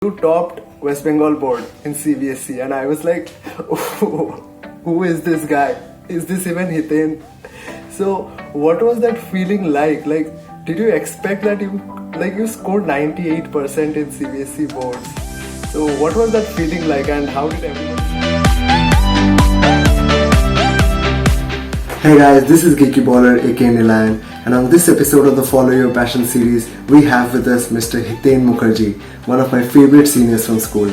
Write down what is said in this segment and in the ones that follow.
You topped West Bengal board in CBSE, and I was like, oh, who is this guy? Is this even Hiten? So, what was that feeling like? Like, did you expect that you scored 98% in CBSE boards? So, what was that feeling like, and how did everyone? Hey guys, this is Geeky Baller aka Nilan, and on this episode of the Follow Your Passion series, we have with us Mr. Hiten Mukherjee, one of my favorite seniors from school.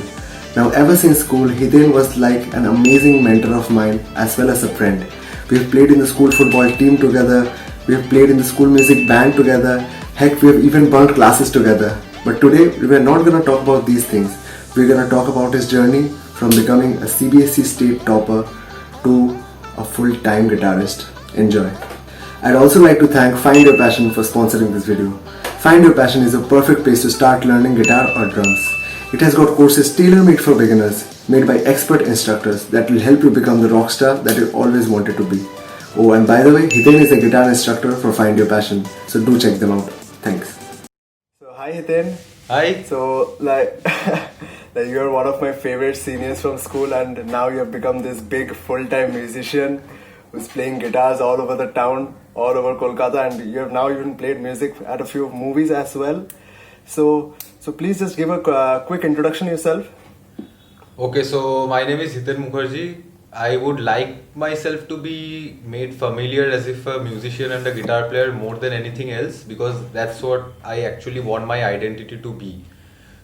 Now, ever since school, Hiten was like an amazing mentor of mine as well as a friend. We've played in the school football team together, we've played in the school music band together, heck, we have even bunked classes together. But today, we're not gonna talk about these things. We're gonna talk about his journey from becoming a CBSE state topper to a full-time guitarist. Enjoy. I'd also like to thank Find Your Passion for sponsoring this video. Find Your Passion is a perfect place to start learning guitar or drums. It has got courses tailor-made for beginners, made by expert instructors that will help you become the rock star that you always wanted to be. Oh, and by the way, Hiten is a guitar instructor for Find Your Passion, so do check them out. Thanks. So, hi Hiten. Hi. So, like, you're one of my favorite seniors from school, and now you have become this big full-time musician who's playing guitars all over the town, all over Kolkata, and you have now even played music at a few movies as well. So please just give a quick introduction yourself. Okay, so my name is Hiten Mukherjee. I would like myself to be made familiar as if a musician and a guitar player more than anything else, because that's what I actually want my identity to be.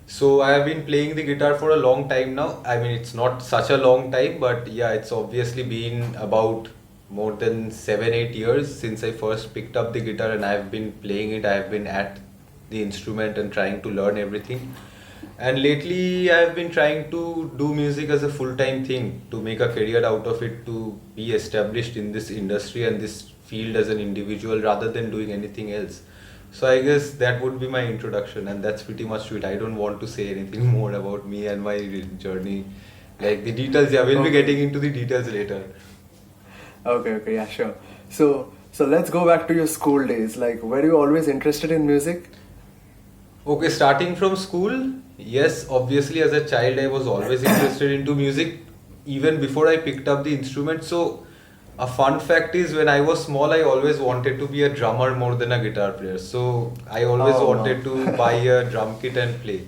So I have been playing the guitar for a long time now. I mean, it's not such a long time, but yeah, it's obviously been about more than 7-8 years since I first picked up the guitar, and I've been playing it. I have been at the instrument and trying to learn everything. And lately I've been trying to do music as a full-time thing, to make a career out of it, to be established in this industry and this field as an individual rather than doing anything else. So I guess that would be my introduction, and that's pretty much it. I don't want to say anything more about me and my journey. Like the details, yeah, we'll be getting into the details later. Okay, yeah, sure. So let's go back to your school days. Like, were you always interested in music? Okay, starting from school, yes, obviously as a child I was always interested into music even before I picked up the instrument. So a fun fact is, when I was small I always wanted to be a drummer more than a guitar player. So I always wanted to buy a drum kit and play.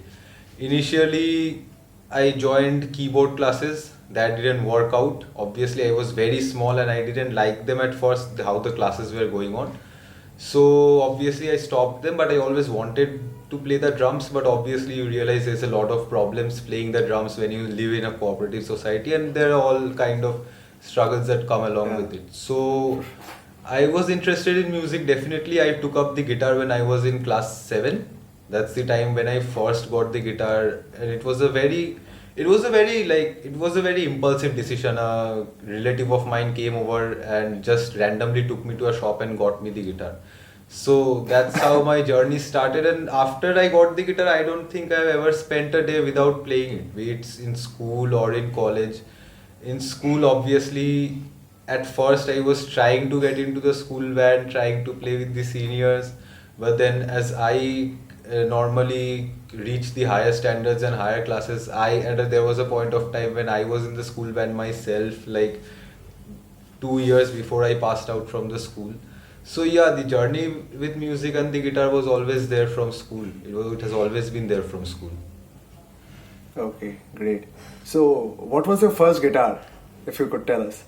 Initially I joined keyboard classes. That didn't work out. Obviously I was very small and I didn't like them at first, how the classes were going on. So obviously I stopped them, but I always wanted to play the drums. But obviously you realize there's a lot of problems playing the drums when you live in a cooperative society, and there are all kind of struggles that come along with it. So I was interested in music. Definitely I took up the guitar when I was in class 7. That's the time when I first got the guitar, and it was a very impulsive decision. A relative of mine came over and just randomly took me to a shop and got me the guitar. So that's how my journey started. And after I got the guitar, I don't think I've ever spent a day without playing it, be it in school or in college. In school, obviously, at first I was trying to get into the school band, trying to play with the seniors. But then as I normally reach the higher standards and higher classes, there was a point of time when I was in the school band myself, like 2 years before I passed out from the school. So yeah, the journey with music and the guitar was always there from school. It has always been there from school. Okay, great. So, what was your first guitar, if you could tell us?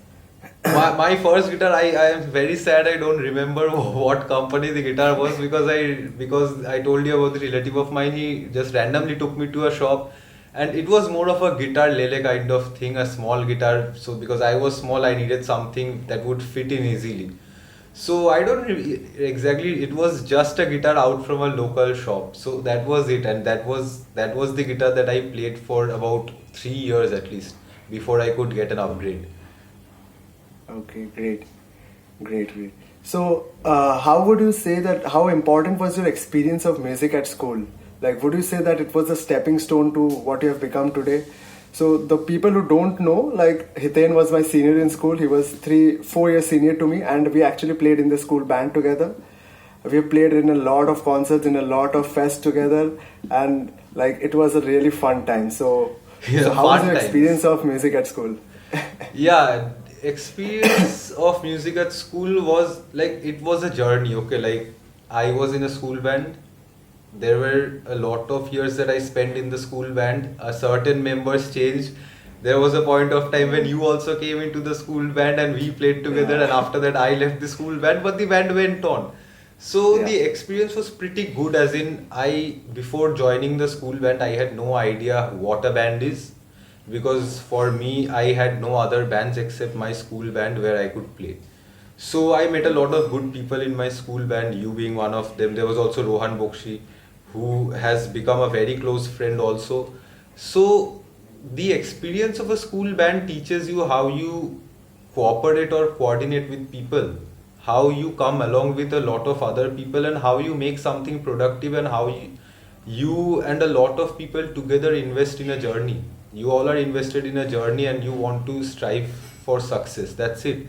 My first guitar, I am very sad I don't remember what company the guitar was, because I told you about the relative of mine. He just randomly took me to a shop, and it was more of a guitar lele kind of thing, a small guitar. So because I was small, I needed something that would fit in easily. So I don't exactly, it was just a guitar out from a local shop. So that was it, and that was the guitar that I played for about 3 years at least before I could get an upgrade. Okay, great. So, how would you say that, how important was your experience of music at school? Like, would you say that it was a stepping stone to what you have become today? So, the people who don't know, like, Hiten was my senior in school. He was 4 years senior to me, and we actually played in the school band together. We have played in a lot of concerts, in a lot of fests together, and Like it was a really fun time. So, Yeah, so how was fun your times. experience of music at school? Yeah, experience of music at school was like it was a journey. Okay, like I was in a school band. There were a lot of years that I spent in the school band. A certain members changed. There was a point of time when you also came into the school band and we played together. Yeah. And after that, I left the school band, but the band went on. So Yeah. the experience was pretty good. As in, I before joining the school band, I had no idea what a band is, because for me I had no other bands except my school band where I could play. So I met a lot of good people in my school band, you being one of them. There was also Rohan Bokshi, who has become a very close friend also. So the experience of a school band teaches you how you cooperate or coordinate with people, how you come along with a lot of other people, and how you make something productive, and how you and a lot of people together invest in a journey. You all are invested in a journey and you want to strive for success. That's it.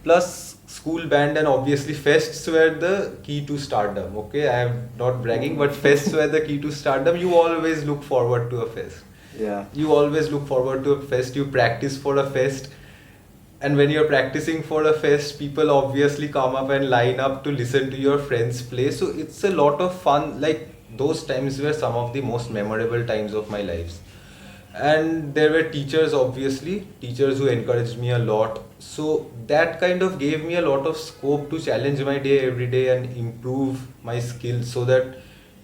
Plus, school band and obviously fests were the key to stardom. Okay, I am not bragging, but fests were the key to stardom. You always look forward to a fest. Yeah. You always look forward to a fest. You practice for a fest. And when you're practicing for a fest, people obviously come up and line up to listen to your friends play. So it's a lot of fun. Like those times were some of the most memorable times of my lives. And there were teachers, obviously, teachers who encouraged me a lot. So that kind of gave me a lot of scope to challenge my day every day and improve my skills, so that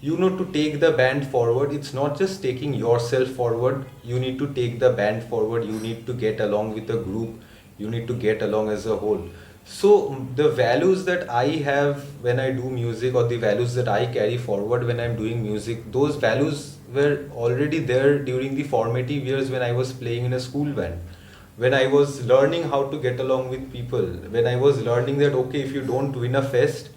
to take the band forward, it's not just taking yourself forward, you need to take the band forward, you need to get along with the group, you need to get along as a whole. So the values that I have when I do music, or the values that I carry forward when I'm doing music, those values were already there during the formative years when I was playing in a school band. When I was learning how to get along with people, when I was learning that okay, if you don't win a fest,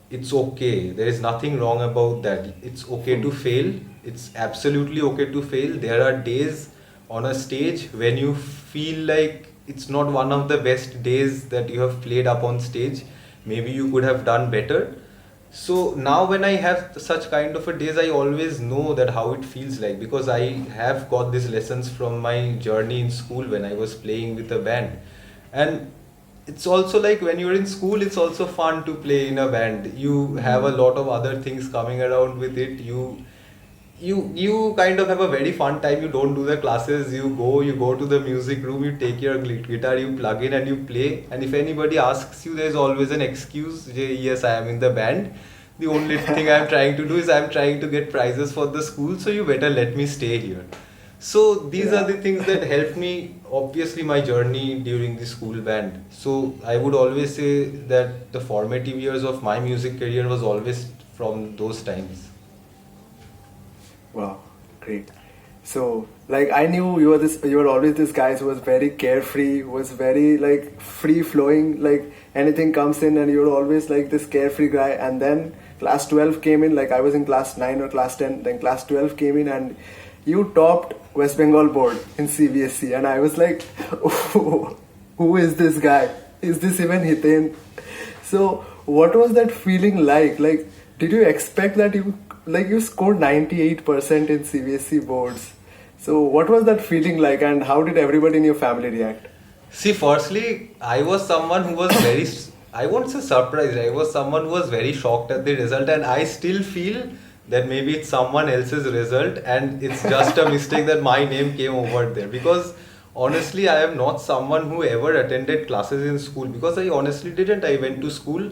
it's okay. There is nothing wrong about that. It's okay to fail. It's absolutely okay to fail. There are days on a stage when you feel like it's not one of the best days that you have played up on stage. Maybe you could have done better. So now when I have such kind of a days, I always know that how it feels like, because I have got these lessons from my journey in school when I was playing with a band. And it's also like when you're in school, it's also fun to play in a band. You have a lot of other things coming around with it. You kind of have a very fun time. You don't do the classes, you go to the music room, you take your guitar, you plug in and you play. And if anybody asks you, there's always an excuse. Yes, I am in the band. The only thing I'm trying to do is I'm trying to get prizes for the school, so you better let me stay here. So these are the things that helped me, obviously, my journey during the school band. So I would always say that the formative years of my music career was always from those times. Wow, great. So, like, I knew you were always this guy who was very carefree, was very like free flowing, like anything comes in, and you were always like this carefree guy. And then class 12 came in, like I was in class 9 or class 10, then class 12 came in, and you topped West Bengal board in CBSE, and I was like, oh, who is this guy? Is this even Hiten? So, what was that feeling like? Like, did you expect that you scored 98% in CBSE boards? So, what was that feeling like, and how did everybody in your family react? See, firstly, I was someone who was very, I won't say surprised, I was someone who was very shocked at the result, and I still feel that maybe it's someone else's result and it's just a mistake that my name came over there. Because honestly, I am not someone who ever attended classes in school, because I honestly didn't. I went to school,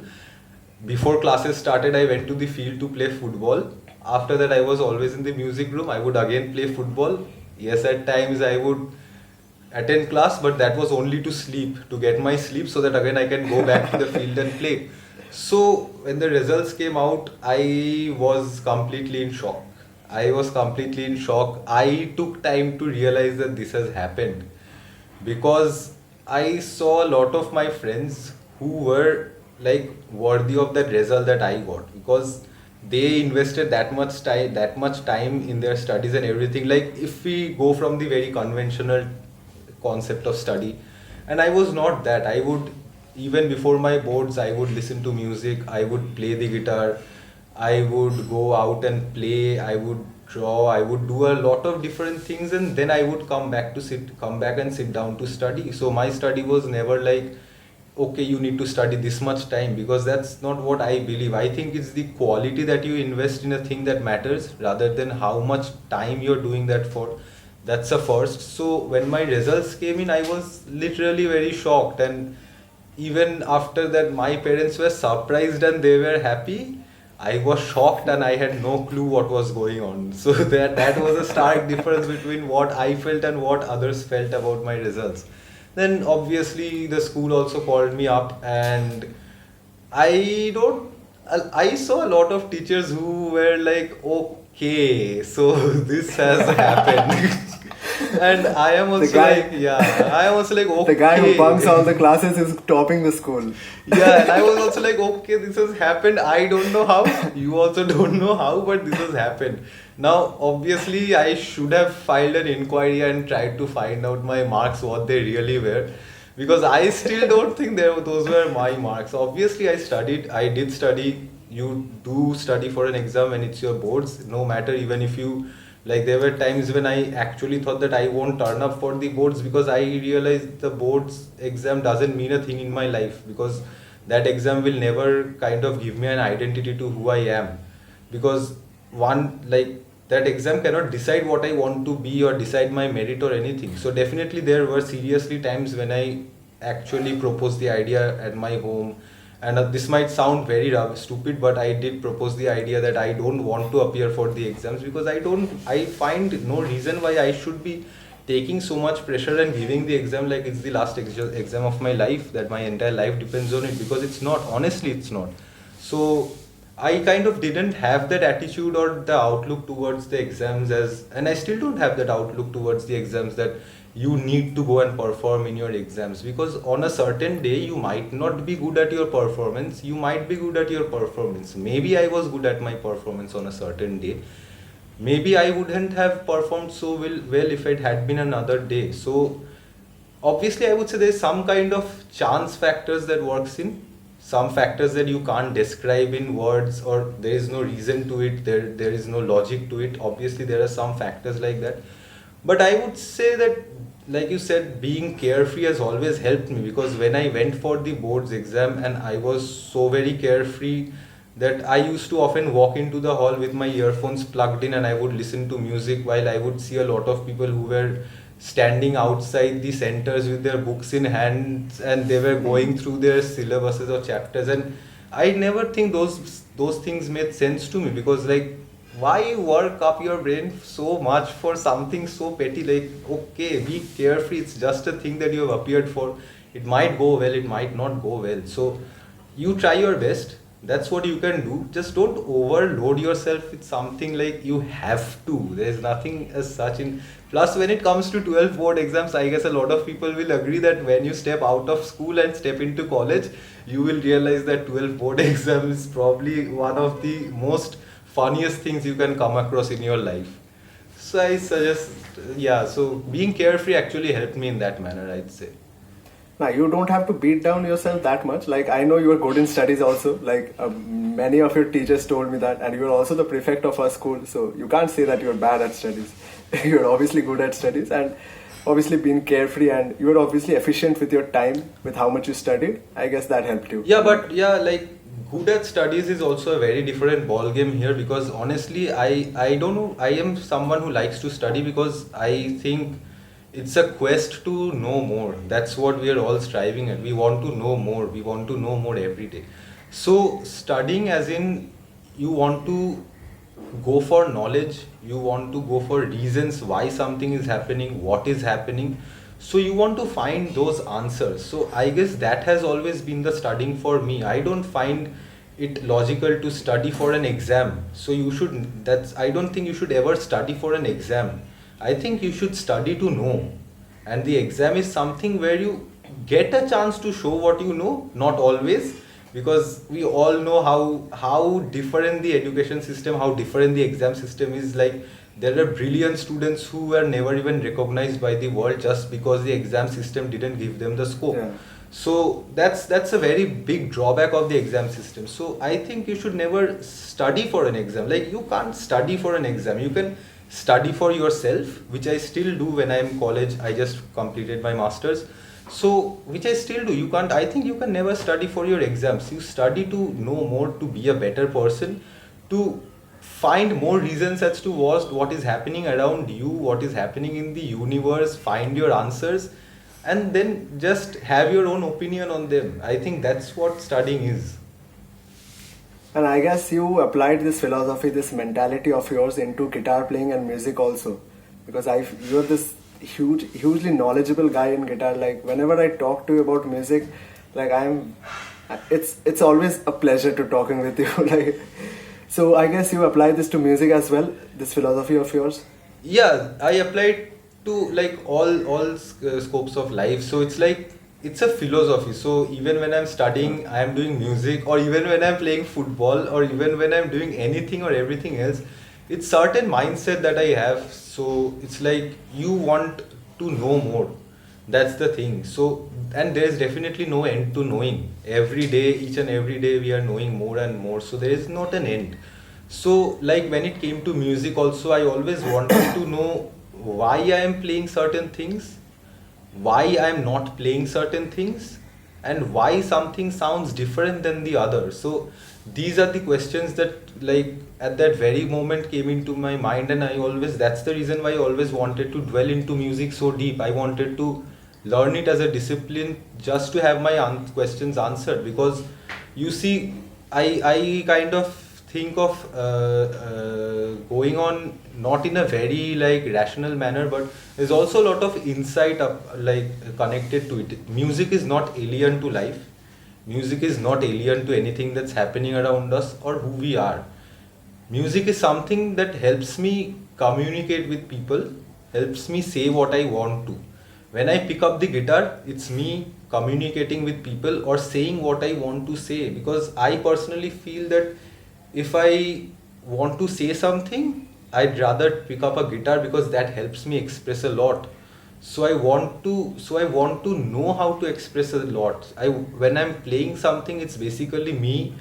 before classes started, I went to the field to play football. After that, I was always in the music room. I would again play football. Yes, at times I would attend class, but that was only to sleep, to get my sleep, so that again I can go back to the field and play. So when the results came out, I was completely in shock. I was completely in shock. I took time to realize that this has happened, because I saw a lot of my friends who were like worthy of that result that I got, because they invested that much time in their studies and everything. Like if we go from the very conventional concept of study, and I was not that. I would, even before my boards, I would listen to music, I would play the guitar, I would go out and play, I would draw, I would do a lot of different things, and then I would come back and sit down to study. So my study was never like, okay, you need to study this much time, because that's not what I believe. I think it's the quality that you invest in a thing that matters rather than how much time you're doing that for. That's a first. So when my results came in, I was literally very shocked, and even after that my parents were surprised and they were happy. I was shocked and I had no clue what was going on. So that was a stark difference between what I felt and what others felt about my results. Then obviously the school also called me up, and I don't I saw a lot of teachers who were like, okay, so this has happened. And I am also I am also like, okay. The guy who bunks all the classes is topping the school. Yeah, and I was also like, okay, this has happened. I don't know how. You also don't know how, but this has happened. Now, obviously, I should have filed an inquiry and tried to find out my marks, what they really were. Because I still don't think those were my marks. Obviously, I did study. You do study for an exam when it's your boards, no matter, even if you, like, there were times when I actually thought that I won't turn up for the boards, because I realized the boards exam doesn't mean a thing in my life, because that exam will never kind of give me an identity to who I am. Because that exam cannot decide what I want to be or decide my merit or anything. So definitely there were seriously times when I actually proposed the idea at my home, and this might sound very stupid, but I did propose the idea that I don't want to appear for the exams, because I find no reason why I should be taking so much pressure and giving the exam like it's the last exam of my life, that my entire life depends on it, because it's not. Honestly, it's not. So I kind of didn't have that attitude or the outlook towards the exams, and I still don't have that outlook towards the exams, that you need to go and perform in your exams, because on a certain day you might not be good at your performance, you might be good at your performance. Maybe I was good at my performance on a certain day. Maybe I wouldn't have performed so well if it had been another day. So obviously I would say there's some kind of chance factors that works in, some factors that you can't describe in words, or there is no reason to it, there is no logic to it. Obviously there are some factors like that. But I would say that, like you said, being carefree has always helped me, because when I went for the boards exam, and I was so very carefree that I used to often walk into the hall with my earphones plugged in, and I would listen to music, while I would see a lot of people who were standing outside the centers with their books in hands, and they were going through their syllabuses or chapters. And I never think those things made sense to me, because, like, why work up your brain so much for something so petty? Like, okay, be carefree, it's just a thing that you have appeared for. It might go well, it might not go well. So you try your best, that's what you can do. Just don't overload yourself with something like you have to. There's nothing as such in. Plus, when it comes to 12 board exams, I guess a lot of people will agree that when you step out of school and step into college, you will realize that 12 board exam is probably one of the most funniest things you can come across in your life. So I suggest, so being carefree actually helped me in that manner, I'd say. Now, you don't have to beat down yourself that much. Like, I know you are good in studies also. Like, many of your teachers told me that, and you are also the prefect of our school. So you can't say that you're bad at studies. You're obviously good at studies, and obviously being carefree, and you're obviously efficient with your time, with how much you studied. I guess that helped you. Yeah, but like, good at studies is also a very different ball game here, because honestly I don't know, I am someone who likes to study because I think it's a quest to know more. That's what we are all striving at. We want to know more, we want to know more every day. So studying, as in, you want to go for knowledge, you want to go for reasons why something is happening, what is happening. So you want to find those answers. So I guess that has always been the studying for me. I don't find it logical to study for an exam. So I don't think you should ever study for an exam. I think you should study to know. And the exam is something where you get a chance to show what you know, not always, because we all know how different the education system, how different the exam system is. Like, there are brilliant students who were never even recognized by the world just because the exam system didn't give them the scope. Yeah. So that's a very big drawback of the exam system. So I think you should never study for an exam. Like, you can't study for an exam. You can study for yourself, which I still do when I'm in college. I just completed my masters. So which I still do. You can't, I think you can never study for your exams. You study to know more, to be a better person, to find more reasons as to what is happening around you, what is happening in the universe, find your answers, and then just have your own opinion on them. I think that's what studying is. And I guess you applied this philosophy, this mentality of yours into guitar playing and music also, because you're this hugely knowledgeable guy in guitar. Like, whenever I talk to you about music, like it's always a pleasure to talking with you. Like, so I guess you apply this to music as well, this philosophy of yours. Yeah, I applied to like all scopes of life. So it's like, it's a philosophy. So even when I'm studying, I am doing music, or even when I'm playing football, or even when I'm doing anything or everything else, it's certain mindset that I have. So it's like, you want to know more. That's the thing. So, and there is definitely no end to knowing. Every day, each and every day, we are knowing more and more. So there is not an end. So like, when it came to music also, I always wanted to know why I am playing certain things, why I am not playing certain things, and why something sounds different than the other. So these are the questions that, like, at that very moment came into my mind, and that's the reason why I always wanted to dwell into music so deep. I wanted to learn it as a discipline, just to have my questions answered. Because you see, I kind of think of going on not in a very like rational manner, but there's also a lot of insight connected to it. Music is not alien to life. Music is not alien to anything that's happening around us or who we are. Music is something that helps me communicate with people, helps me say what I want to. When I pick up the guitar, it's me communicating with people or saying what I want to say, because I personally feel that if I want to say something, I'd rather pick up a guitar, because that helps me express a lot. So I want to know how to express a lot. When I'm playing something, it's basically me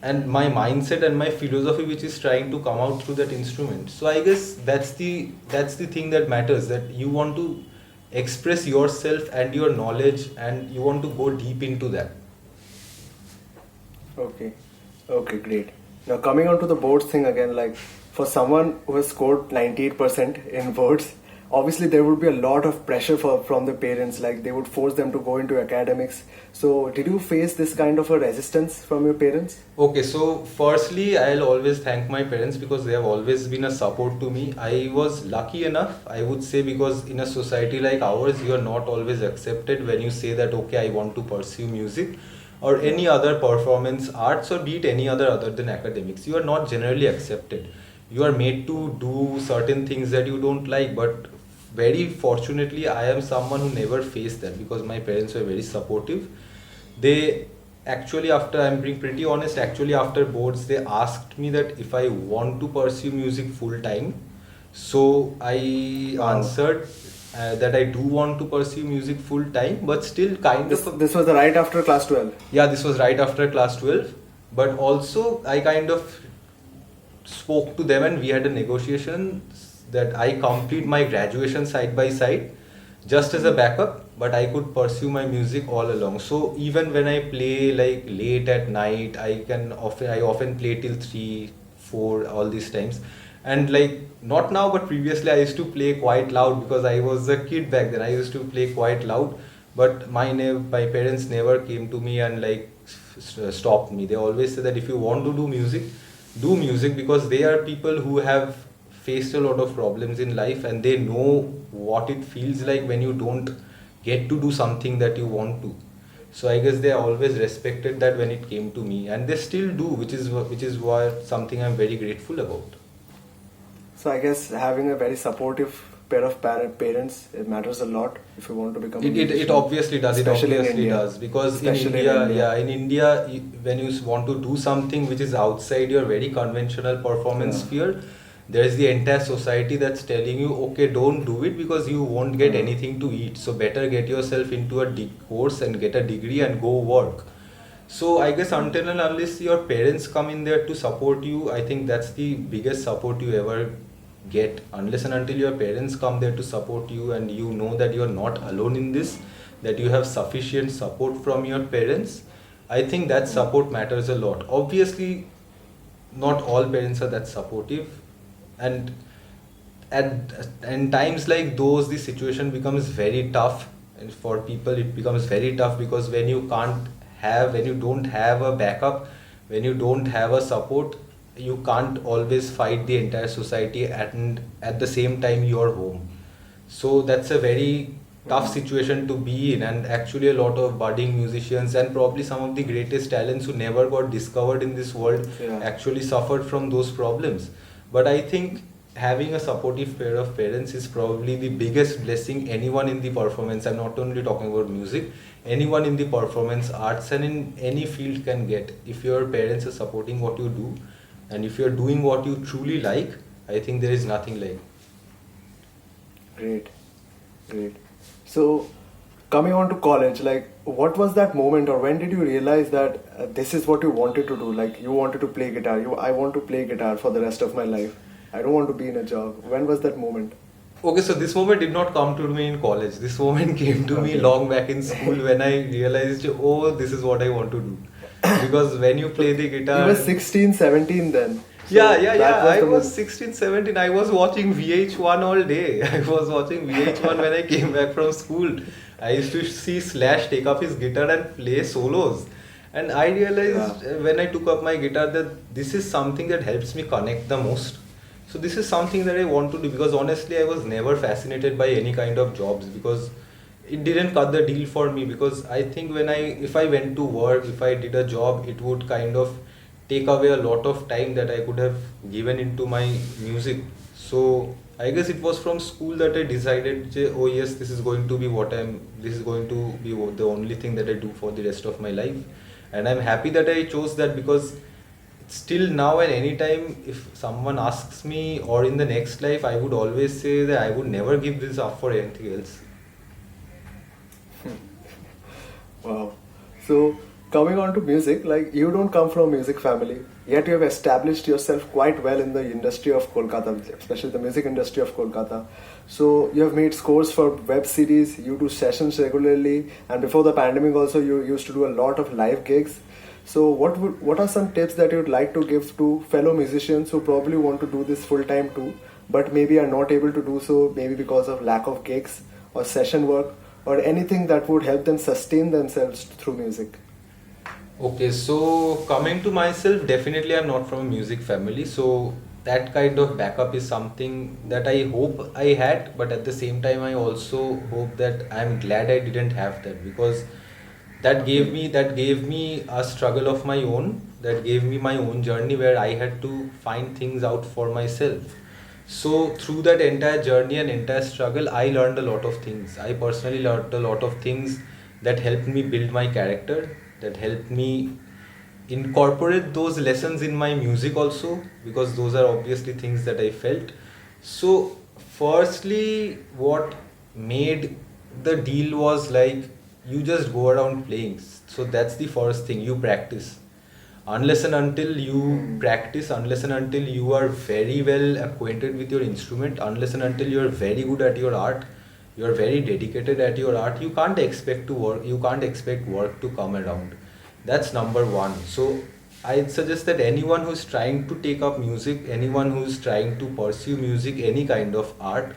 and my mindset and my philosophy which is trying to come out through that instrument. So I guess that's the thing that matters, that you want to express yourself and your knowledge, and you want to go deep into that. Okay, great. Now coming on to the boards thing again, like, for someone who has scored 98% in boards, obviously there would be a lot of pressure from the parents, like they would force them to go into academics. So did you face this kind of a resistance from your parents? Okay, so firstly, I'll always thank my parents, because they have always been a support to me. I was lucky enough, I would say, because in a society like ours, you are not always accepted when you say that, okay, I want to pursue music or any other performance arts, or be it any other than academics. You are not generally accepted. You are made to do certain things that you don't like, but very fortunately, I am someone who never faced that, because my parents were very supportive. They actually, I'm being pretty honest, after boards, they asked me that if I want to pursue music full time. So I answered that I do want to pursue music full time, but still This was right after class 12? Yeah, this was right after class 12. But also, I kind of spoke to them, and we had a negotiation that I complete my graduation side by side, just as a backup, but I could pursue my music all along. So even when I play like late at night, I often play till 3, 4, all these times. And like, not now, but previously I used to play quite loud, because I was a kid back then. I used to play quite loud, but my parents never came to me and like stopped me. They always said that if you want to do music, because they are people who have faced a lot of problems in life, and they know what it feels like when you don't get to do something that you want to. So I guess they always respected that when it came to me, and they still do, which is why something I'm very grateful about. So I guess having a very supportive pair of parents, it matters a lot if you want to become it obviously does. Especially It obviously in India. does, because Especially in India, when you want to do something which is outside your very conventional performance sphere, there's the entire society that's telling you, okay, don't do it because you won't get anything to eat, so better get yourself into a course and get a degree and go work. So I guess until and unless your parents come in there to support you, I think that's the biggest support you ever get. Unless and until your parents come there to support you and you know that you're not alone in this, that you have sufficient support from your parents, I think that support matters a lot. Obviously, not all parents are that supportive, and at in times like those the situation becomes very tough, and for people it becomes very tough because when you don't have a backup, when you don't have a support, you can't always fight the entire society and at the same time you're home. So that's a very tough situation to be in, and actually a lot of budding musicians and probably some of the greatest talents who never got discovered in this world actually suffered from those problems. But I think having a supportive pair of parents is probably the biggest blessing anyone in the performance, I'm not only talking about music, anyone in the performance arts and in any field can get. If your parents are supporting what you do and if you're doing what you truly like, I think there is nothing like. Great, great. So, coming on to college, like, what was that moment, or when did you realize that this is what you wanted to do? Like, you wanted to play guitar. I want to play guitar for the rest of my life. I don't want to be in a job. When was that moment? Okay, so this moment did not come to me in college. This moment came to me long back in school when I realized, oh, this is what I want to do. Because when you play the guitar... You were 16, 17 then. So yeah. I was moment. 16, 17. I was watching VH1 all day. I was watching VH1 when I came back from school. I used to see Slash take up his guitar and play solos. And I realized when I took up my guitar that this is something that helps me connect the most. So this is something that I want to do, because honestly I was never fascinated by any kind of jobs because it didn't cut the deal for me. Because I think if I went to work, if I did a job, it would kind of take away a lot of time that I could have given into my music. So I guess it was from school that I decided, oh yes, this is going to be the only thing that I do for the rest of my life. And I'm happy that I chose that, because still now and anytime if someone asks me, or in the next life, I would always say that I would never give this up for anything else. Wow. So, coming on to music, like, you don't come from a music family, yet you have established yourself quite well in the industry of Kolkata, especially the music industry of Kolkata. So, you have made scores for web series, you do sessions regularly, and before the pandemic also you used to do a lot of live gigs. So, what are some tips that you would like to give to fellow musicians who probably want to do this full time too, but maybe are not able to do so, maybe because of lack of gigs or session work, or anything that would help them sustain themselves through music? Okay, so coming to myself, definitely I'm not from a music family, so that kind of backup is something that I hope I had, but at the same time I also hope that I'm glad I didn't have that, because that gave me a struggle of my own, that gave me my own journey where I had to find things out for myself. So through that entire journey and entire struggle, I learned a lot of things. I personally learned a lot of things that helped me build my character, that helped me incorporate those lessons in my music also, because those are obviously things that I felt. So firstly, what made the deal was like, you just go around playing. So that's the first thing, you practice. Unless and until you practice, unless and until you are very well acquainted with your instrument, unless and until you are very good at your art, you are very dedicated at your art, you can't expect work to come around. That's number one. So I'd suggest that anyone who's trying to take up music, anyone who's trying to pursue music, any kind of art,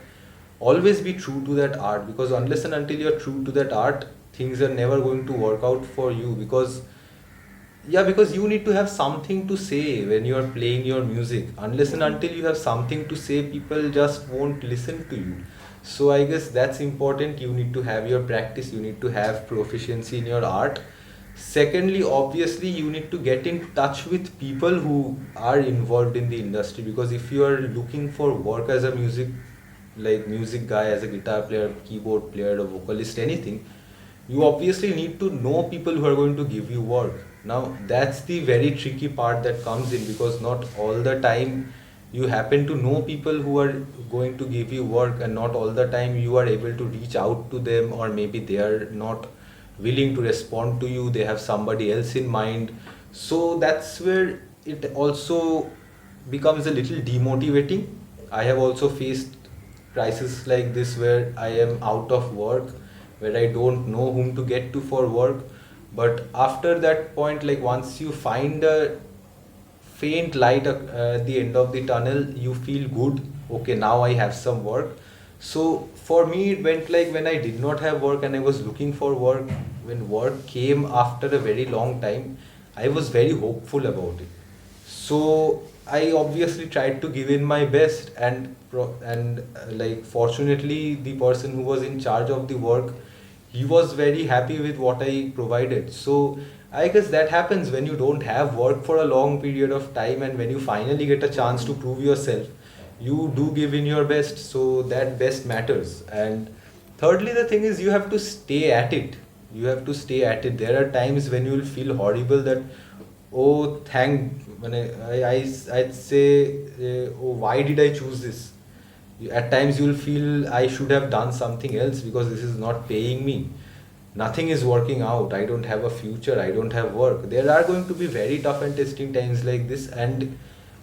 always be true to that art, because unless and until you're true to that art, things are never going to work out for you. Because you need to have something to say when you are playing your music. Unless and until you have something to say, people just won't listen to you. So I guess that's important. You need to have your practice, you need to have proficiency in your art. Secondly, obviously, you need to get in touch with people who are involved in the industry, because if you are looking for work as a music guy, as a guitar player, keyboard player, a vocalist, anything, you obviously need to know people who are going to give you work. Now that's the very tricky part that comes in, because not all the time you happen to know people who are going to give you work, and not all the time you are able to reach out to them, or maybe they are not willing to respond to you, they have somebody else in mind. So that's where it also becomes a little demotivating. I have also faced crises like this where I am out of work, where I don't know whom to get to for work. But after that point, like once you find a faint light at the end of the tunnel, you feel good. Okay, now I have some work. So for me, it went like when I did not have work and I was looking for work, when work came after a very long time, I was very hopeful about it. So I obviously tried to give in my best, and like fortunately the person who was in charge of the work, he was very happy with what I provided. So I guess that happens when you don't have work for a long period of time, and when you finally get a chance to prove yourself, you do give in your best. So that best matters. And thirdly, the thing is, you have to stay at it. You have to stay at it. There are times when you will feel horrible that, oh, when I'd say, oh, why did I choose this? At times you will feel I should have done something else because this is not paying me. Nothing is working out. I don't have a future. I don't have work. There are going to be very tough and testing times like this. And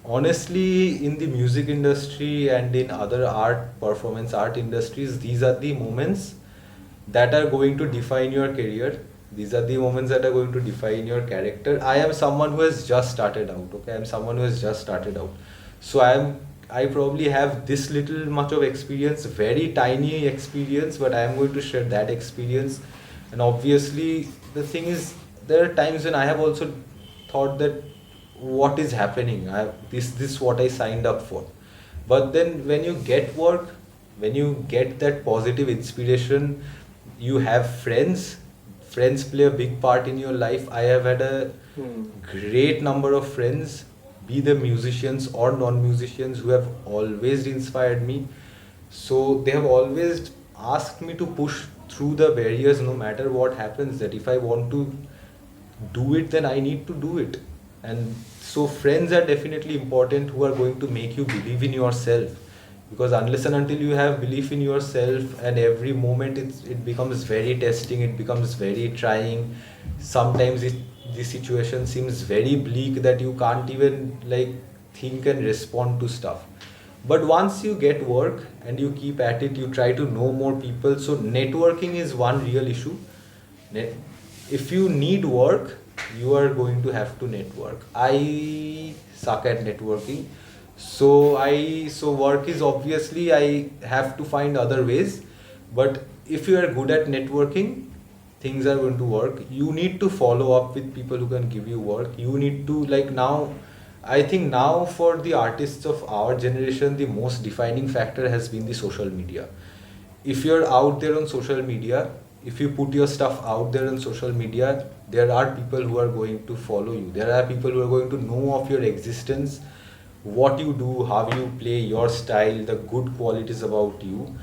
honestly, in the music industry and in other art, performance art industries, these are the moments that are going to define your career. These are the moments that are going to define your character. I am someone who has just started out. Okay, I'm someone who has just started out. So I probably have this little much of experience, very tiny experience, but I am going to share that experience. And obviously, the thing is, there are times when I have also thought that what is happening? This what I signed up for. But then when you get work, when you get that positive inspiration, you have friends. Friends play a big part in your life. I have had a great number of friends, be they musicians or non-musicians, who have always inspired me. So they have always asked me to push through the barriers no matter what happens, that if I want to do it, then I need to do it. And so friends are definitely important, who are going to make you believe in yourself. Because unless and until you have belief in yourself, and every moment it becomes very testing, it becomes very trying. Sometimes the situation seems very bleak that you can't even like think and respond to stuff. But once you get work and you keep at it, you try to know more people. So networking is one real issue. If you need work, you are going to have to network. I suck at networking. So work is obviously, I have to find other ways. But if you are good at networking, things are going to work. You need to follow up with people who can give you work. You need to, like, now, I think now for the artists of our generation, the most defining factor has been the social media. If you're out there on social media, if you put your stuff out there on social media, there are people who are going to follow you. There are people who are going to know of your existence, what you do, how you play, your style, the good qualities about you,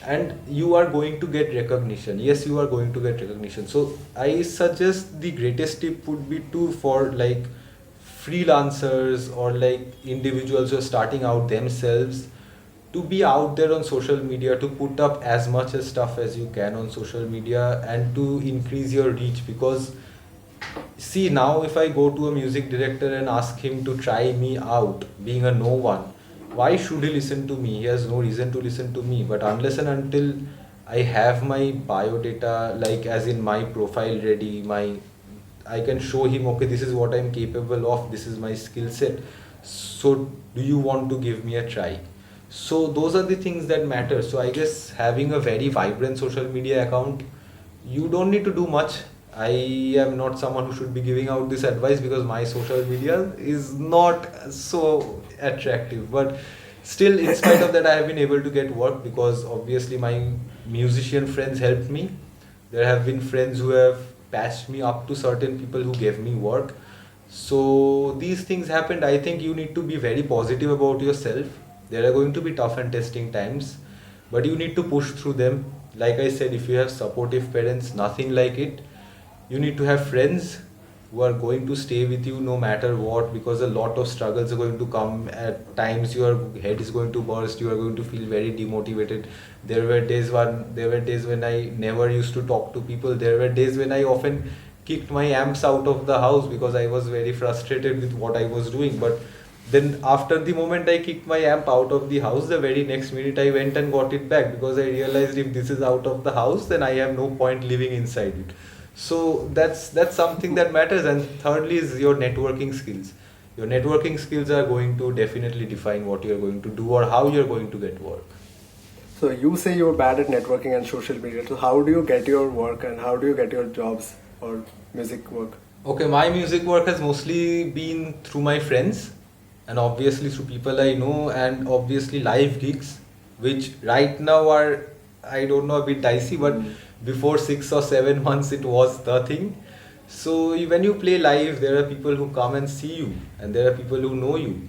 and you are going to get recognition. Yes, you are going to get recognition. So I suggest the greatest tip would be to, for like freelancers or like individuals who are starting out themselves, to be out there on social media, to put up as much as stuff as you can on social media, and to increase your reach. Because see, now if I go to a music director and ask him to try me out, being a no one, why should he listen to me? He has no reason to listen to me. But unless and until I have my biodata, like as in my profile ready, I can show him, okay, this is what I'm capable of, this is my skill set, so do you want to give me a try? So those are the things that matter. So I guess having a very vibrant social media account, you don't need to do much. I am not someone who should be giving out this advice, because my social media is not so attractive. But still, in spite of that, I have been able to get work, because obviously my musician friends helped me. There have been friends who have patched me up to certain people who gave me work. So these things happened. I think you need to be very positive about yourself. There are going to be tough and testing times, but you need to push through them. Like I said, if you have supportive parents, nothing like it. You need to have friends who are going to stay with you no matter what, because a lot of struggles are going to come. At times your head is going to burst, you are going to feel very demotivated. There were days when I never used to talk to people. There were days when I often kicked my amps out of the house because I was very frustrated with what I was doing. But then after the moment I kicked my amp out of the house, the very next minute I went and got it back, because I realized if this is out of the house, then I have no point living inside it. So that's something that matters. And thirdly is your networking skills. Your networking skills are going to definitely define what you're going to do or how you're going to get work. So you say you're bad at networking and social media. So how do you get your work and how do you get your jobs or music work? Okay, my music work has mostly been through my friends, and obviously through people I know, and obviously live gigs, which right now are, I don't know, a bit dicey, but before 6 or 7 months it was the thing. So when you play live, there are people who come and see you, and there are people who know you.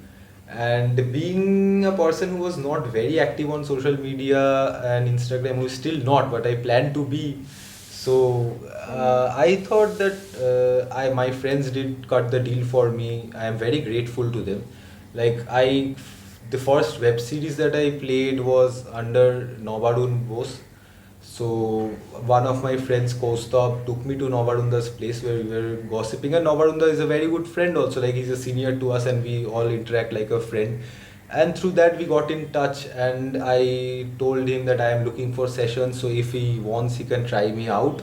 And being a person who was not very active on social media and Instagram, who is still not, but I plan to be. So I thought that my friends did cut the deal for me. I am very grateful to them. Like the first web series that I played was under Novarun Bose. So one of my friends, Kostop, took me to Novarunda's place where we were gossiping. And Novarunda is a very good friend also. Like he's a senior to us and we all interact like a friend. And through that we got in touch, and I told him that I am looking for sessions. So if he wants, he can try me out.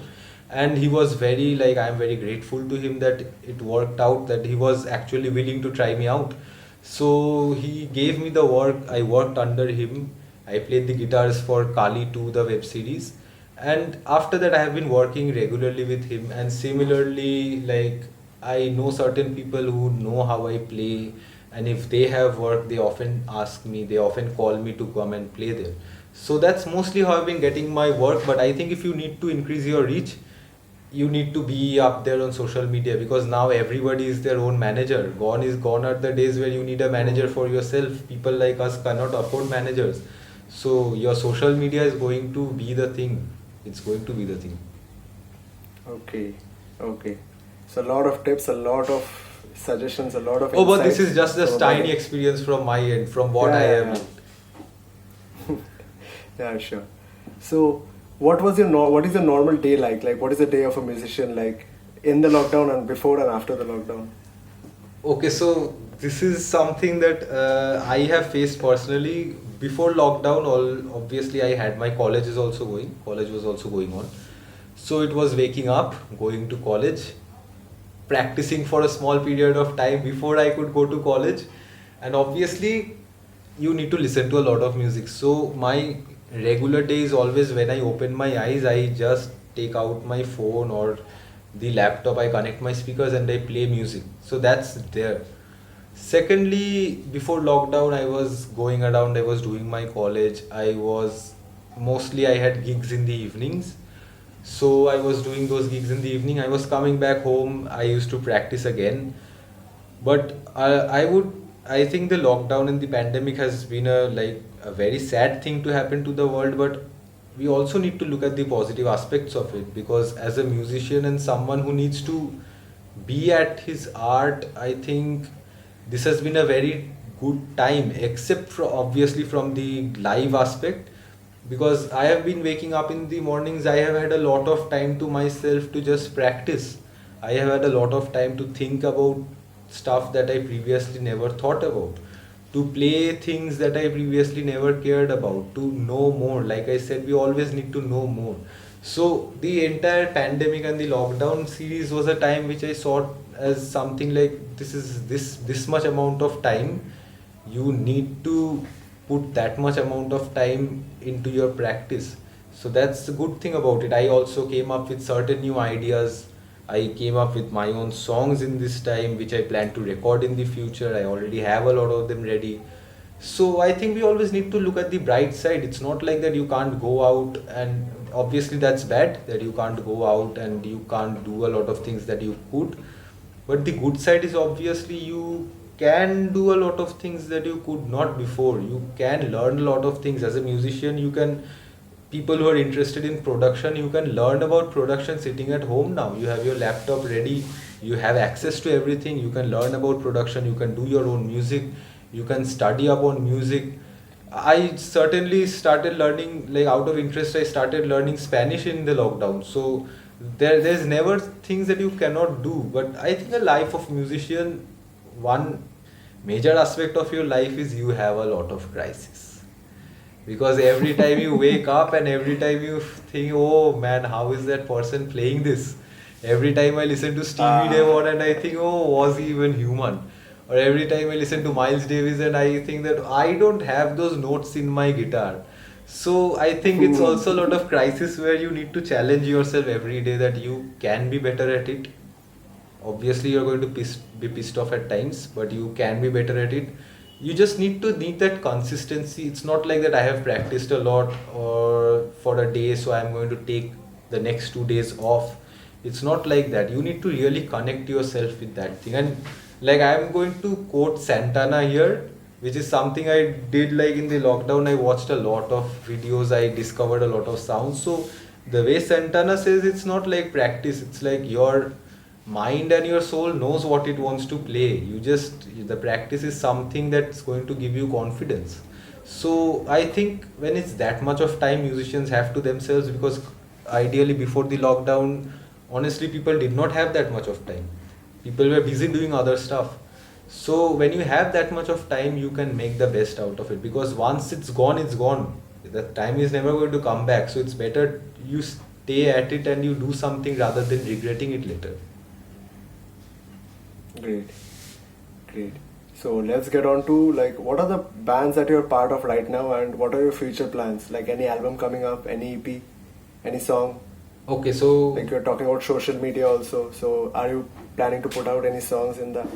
And he was very, like, I am very grateful to him that it worked out, that he was actually willing to try me out. So he gave me the work. I worked under him. I played the guitars for Kali 2, the web series. And after that I have been working regularly with him. And similarly, like, I know certain people who know how I play, and if they have work, they often ask me, they often call me to come and play there. So that's mostly how I've been getting my work. But I think if you need to increase your reach, you need to be up there on social media, because now everybody is their own manager. Gone are the days where you need a manager for yourself. People like us cannot afford managers. So your social media is going to be the thing. It's going to be the thing. Okay. So a lot of tips, a lot of suggestions, a lot of Oh, but this insights is just a from tiny Abhay. experience from my end, from what Yeah, I yeah, have. yeah. Yeah, sure. So what is your normal day like? Like what is the day of a musician like in the lockdown and before and after the lockdown? Okay, so this is something that I have faced personally. Before lockdown, obviously I had my college was also going on. So it was waking up, going to college, practicing for a small period of time before I could go to college. And obviously you need to listen to a lot of music. So my regular day is always, when I open my eyes, I just take out my phone or the laptop, I connect my speakers and I play music. So that's there. Secondly, before lockdown, I was going around, I was doing my college. I had gigs in the evenings. So I was doing those gigs in the evening. I was coming back home. I used to practice again. But I think the lockdown and the pandemic has been a very sad thing to happen to the world. But we also need to look at the positive aspects of it, because as a musician and someone who needs to be at his art, I think this has been a very good time, except for obviously from the live aspect, because I have been waking up in the mornings. I have had a lot of time to myself to just practice. I have had a lot of time to think about stuff that I previously never thought about, to play things that I previously never cared about, to know more. Like I said, we always need to know more. So the entire pandemic and the lockdown series was a time which I saw as something like, this much amount of time, you need to put that much amount of time into your practice. So that's the good thing about it. I also came up with certain new ideas. I came up with my own songs in this time, which I plan to record in the future. I already have a lot of them ready. So I think we always need to look at the bright side. It's not like that you can't go out, and obviously that's bad that you can't go out and you can't do a lot of things that you could. But the good side is obviously you can do a lot of things that you could not before. You can learn a lot of things as a musician. People who are interested in production, you can learn about production sitting at home now. You have your laptop ready, You have access to everything. You can learn about production. You can do your own music. You can study up on music. I certainly started learning, like out of interest, I started learning Spanish in the lockdown. So there's never things that you cannot do. But I think a life of musician, one major aspect of your life is you have a lot of crisis. Because every time you wake up and every time you think, oh man, how is that person playing this? Every time I listen to Stevie Ray Vaughan and I think, oh, was he even human? Or every time I listen to Miles Davis and I think that I don't have those notes in my guitar. So I think it's also a lot of crisis where you need to challenge yourself every day that you can be better at it. Obviously you're going to be pissed off at times, but you can be better at it. You just need that consistency. It's not like that I have practiced a lot or for a day so I'm going to take the next 2 days off. It's not like that. You need to really connect yourself with that thing. And like I'm going to quote Santana here, which is something I did like in the lockdown. I watched a lot of videos, I discovered a lot of sounds. So the way Santana says, it's not like practice, it's like your mind and your soul knows what it wants to play. The practice is something that's going to give you confidence. So I think when it's that much of time musicians have to themselves, because ideally before the lockdown, honestly people did not have that much of time. People were busy doing other stuff. So when you have that much of time, you can make the best out of it, because once it's gone, it's gone. That time is never going to come back. So it's better you stay at it and you do something rather than regretting it later. Great, great. So let's get on to like what are the bands that you're part of right now and what are your future plans? Like any album coming up, any EP, any song? Okay, so Like you're talking about social media also. So are you planning to put out any songs in that?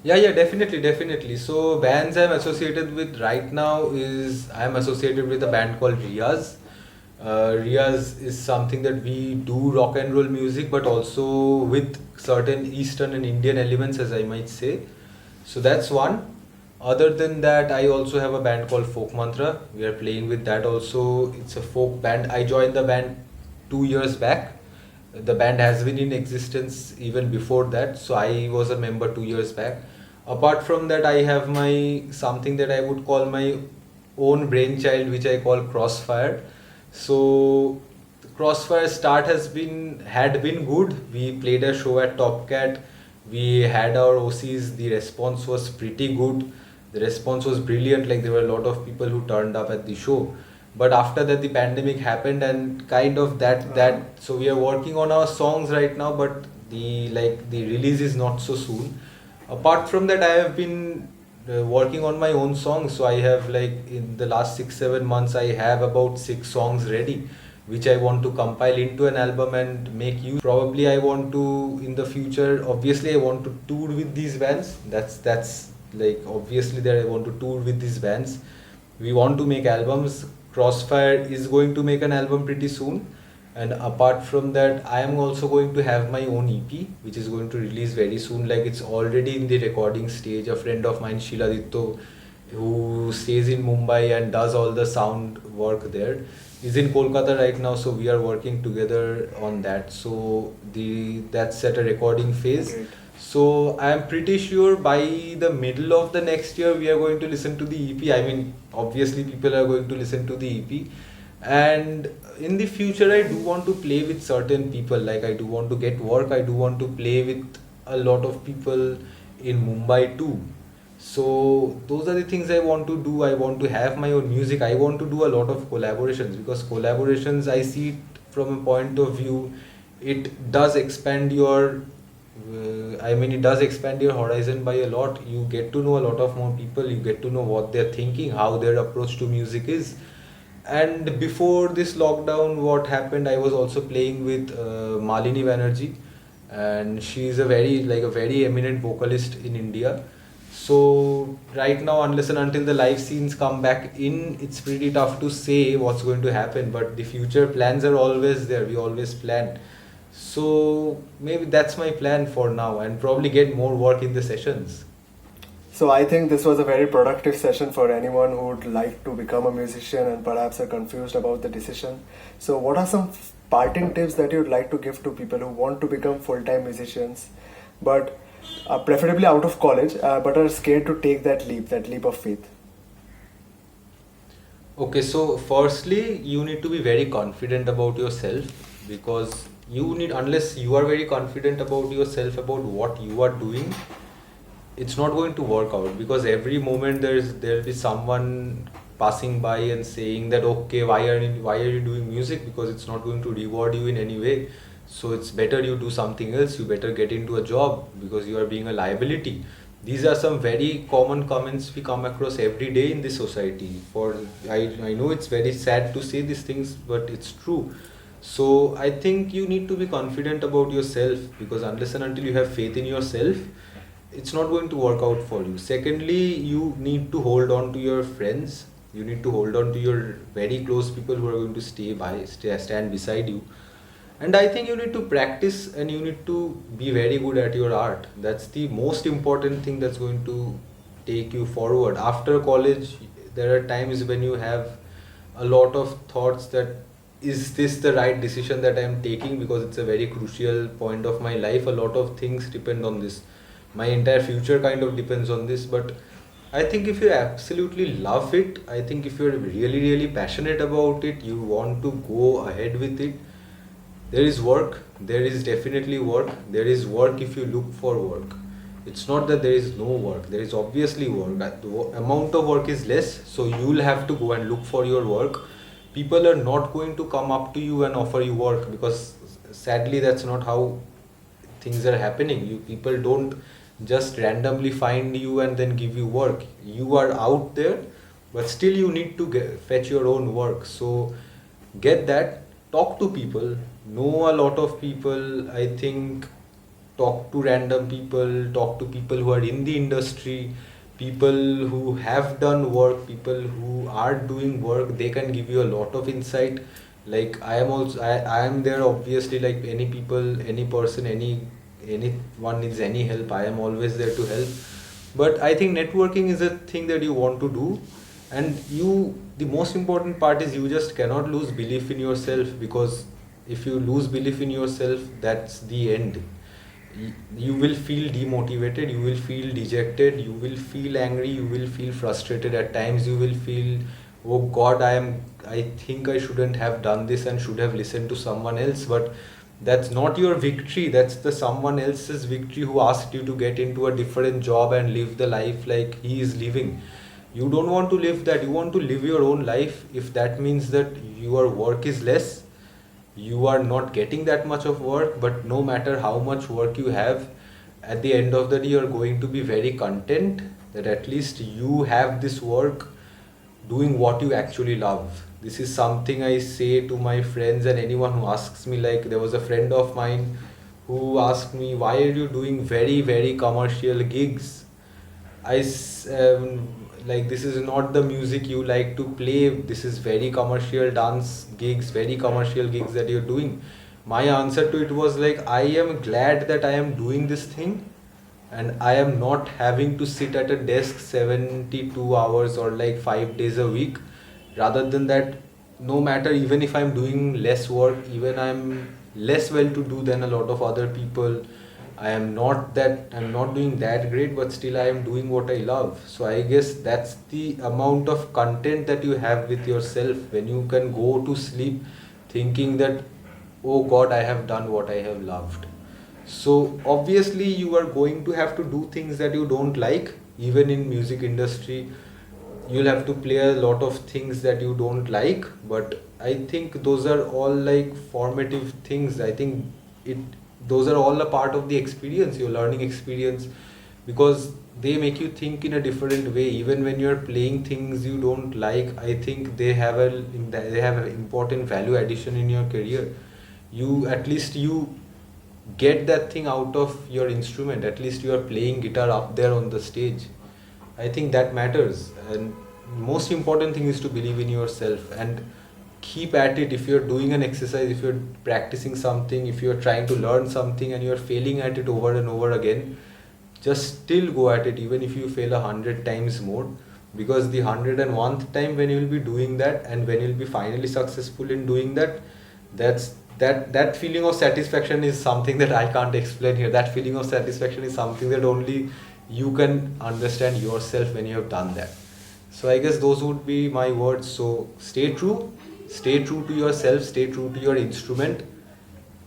yeah, definitely. So bands I'm associated with right now is I'm associated with a band called Riyaz. Riyaz is something that we do rock and roll music, but also with certain Eastern and Indian elements, as I might say. So that's one. Other than that, I also have a band called Folk Mantra. We are playing with that also. It's a folk band. I joined the band 2 years back. The band has been in existence even before that, so I was a member 2 years back. Apart from that, I have my something that I would call my own brainchild, which I call Crossfire. So Crossfire start had been good. We played a show at Top Cat. We had our OCs. The response was pretty good. The response was brilliant. Like there were a lot of people who turned up at the show. But after that, the pandemic happened, and kind of that. So we are working on our songs right now, but the release is not so soon. Apart from that, I have been working on my own songs. So I have like in the last 6-7 months, I have about 6 songs ready, which I want to compile into an album and make use. Probably I want to in the future. Obviously, I want to tour with these bands. That's like obviously that I want to tour with these bands. We want to make albums. Crossfire is going to make an album pretty soon. And apart from that, I am also going to have my own EP, which is going to release very soon. Like it's already in the recording stage. A friend of mine, Sheila Ditto, who stays in Mumbai and does all the sound work there, is in Kolkata right now. So we are working together on that. So that's at a recording phase. Great. So I am pretty sure by the middle of the next year we are going to listen to the EP. I mean, obviously people are going to listen to the EP. And in the future I do want to play with certain people. Like I do want to get work. I do want to play with a lot of people in Mumbai too. So those are the things I want to do. I want to have my own music. I want to do a lot of collaborations, because collaborations, I see it from a point of view, it does expand your it does expand your horizon by a lot. You get to know a lot of more people. You get to know what they're thinking, how their approach to music is. And before this lockdown, what happened, I was also playing with Malini Banerjee, and she is a very eminent vocalist in India. So right now, unless and until the live scenes come back in, it's pretty tough to say what's going to happen. But the future plans are always there. We always plan. So maybe that's my plan for now, and probably get more work in the sessions. So I think this was a very productive session for anyone who would like to become a musician and perhaps are confused about the decision. So what are some parting tips that you would like to give to people who want to become full-time musicians but preferably out of college, but are scared to take that leap of faith? Okay, so firstly, you need to be very confident about yourself, because unless you are very confident about yourself, about what you are doing, it's not going to work out, because every moment there'll be someone passing by and saying that, okay, why are you doing music, because it's not going to reward you in any way, so it's better you do something else, you better get into a job because you are being a liability. These are some very common comments we come across every day in this society. I know it's very sad to say these things, but it's true. So I think you need to be confident about yourself, because unless and until you have faith in yourself, it's not going to work out for you. Secondly, you need to hold on to your friends. You need to hold on to your very close people who are going to stand beside you. And I think you need to practice, and you need to be very good at your art. That's the most important thing that's going to take you forward. After college, there are times when you have a lot of thoughts that, is this the right decision that I am taking, because it's a very crucial point of my life. A lot of things depend on this. My entire future kind of depends on this. But I think if you absolutely love it, I think if you're really, really passionate about it, you want to go ahead with it, there is work, there is definitely work, there is work if you look for work. It's not that there is no work, there is obviously work. The amount of work is less, so you'll have to go and look for your work. People are not going to come up to you and offer you work, because sadly that's not how things are happening. People don't just randomly find you and then give you work. You are out there, but still you need to fetch your own work. So get that, talk to people, know a lot of people. I think talk to random people, talk to people who are in the industry, people who have done work, people who are doing work. They can give you a lot of insight. Like I am there, obviously, like any people, any person, anyone needs any help, I am always there to help. But I think networking is a thing that you want to do, and the most important part is you just cannot lose belief in yourself, because if you lose belief in yourself, that's the end. You will feel demotivated, you will feel dejected, you will feel angry, you will feel frustrated. At times you will feel, oh god, I think I shouldn't have done this and should have listened to someone else. But that's not your victory, that's the someone else's victory who asked you to get into a different job and live the life like he is living. You don't want to live that, you want to live your own life. If that means that your work is less, you are not getting that much of work, but no matter how much work you have, at the end of the day you're going to be very content that at least you have this work doing what you actually love. This is something I say to my friends and anyone who asks me. Like, there was a friend of mine who asked me, why are you doing very, very commercial gigs? Like, this is not the music you like to play, this is very commercial dance gigs, very commercial gigs that you're doing. My answer to it was like, I am glad that I am doing this thing, and I am not having to sit at a desk 72 hours or like 5 days a week. Rather than that, no matter, even if I'm doing less work, even I'm less well to do than a lot of other people, I'm not doing that great, but still I am doing what I love. So I guess that's the amount of content that you have with yourself, when you can go to sleep thinking that, oh god, I have done what I have loved. So obviously you are going to have to do things that you don't like. Even in music industry, you'll have to play a lot of things that you don't like, but I think those are all like formative things. I think it those are all a part of the experience, your learning experience, because they make you think in a different way. Even when you're playing things you don't like, I think they have an important value addition in your career. You get that thing out of your instrument, at least you are playing guitar up there on the stage. I think that matters, and most important thing is to believe in yourself and keep at it. If you're doing an exercise, if you're practicing something, if you're trying to learn something and you're failing at it over and over again, just still go at it, even if you fail 100 times more, because the 101th time when you'll be doing that, and when you'll be finally successful in doing that, that's that feeling of satisfaction is something that I can't explain here. That feeling of satisfaction is something that only you can understand yourself when you have done that. So I guess those would be my words. So stay true to yourself, stay true to your instrument,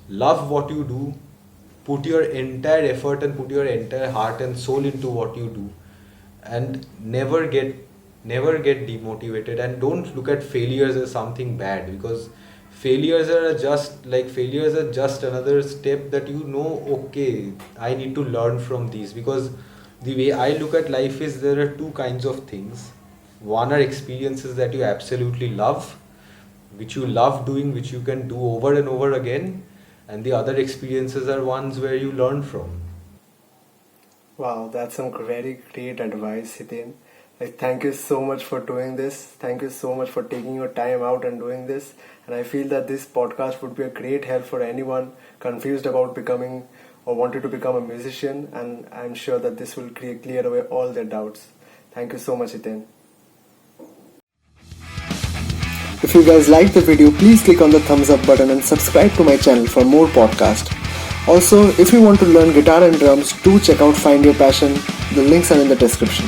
love what you do, put your entire effort and put your entire heart and soul into what you do, and never get demotivated, and don't look at failures as something bad, because failures are just another step that okay, I need to learn from these. Because the way I look at life is, there are two kinds of things. One are experiences that you absolutely love, which you love doing, which you can do over and over again, and the other experiences are ones where you learn from. Wow, that's some very great advice, Hiten. Like, thank you so much for doing this. Thank you so much for taking your time out and doing this. And I feel that this podcast would be a great help for anyone confused about becoming or wanted to become a musician. And I'm sure that this will clear away all their doubts. Thank you so much, Hiten. If you guys liked the video, please click on the thumbs up button and subscribe to my channel for more podcasts. Also, if you want to learn guitar and drums, do check out Find Your Passion. The links are in the description.